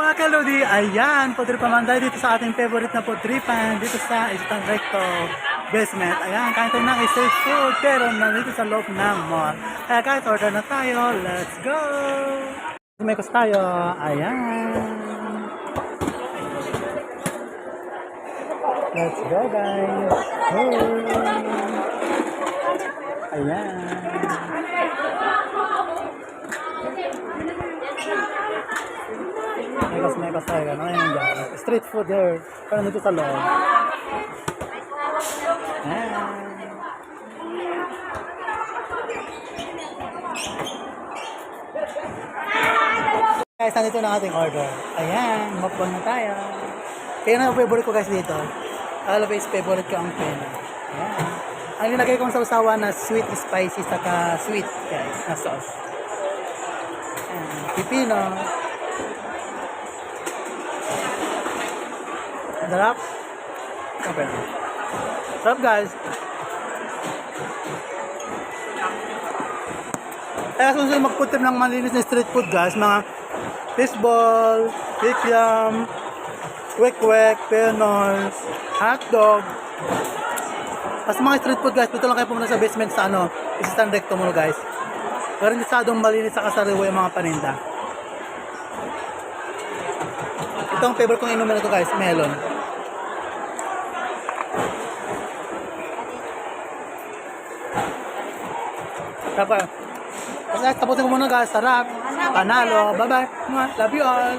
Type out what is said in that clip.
mga kalodi, ayan, food naman tayo dito sa ating favorite na food tripan dito sa Eastern Recto Basement. Ayan, kain tayo ng street food pero nandito sa loob ng mall. Kaya guys, order na tayo. Let's go! May kus tayo. Ayan. Let's go guys. Hey. Ayan. Megas tayo. Ano yun dyan? Street food there. Pero dito sa loob. Ayan. Guys, nandito na ating order. Ayan, mukbang na tayo. Kaya na favorite ko guys dito. Always favorite ko ang pena. Ayan. Ang nilagay kong sausawa na sweet, spicy, saka sweet guys, na sauce. Ayan, pipino. Sarap. Okay. Sarap guys. Kaya susunod magputim ng malinis na street food guys. Mga fishball, kikiam, kwek-kwek, penos, hotdog. Basta mga street food guys, dito lang kayo pumunta sa basement sa Eastern Recto Mall guys. Pero hindi sadong malinis sa kasariwa yung mga paninda. Ito ang favorite kong inumin na ito guys, melon. Tapos tapusin ko muna guys. Sarap. Panalo. Bye-bye. Love you all.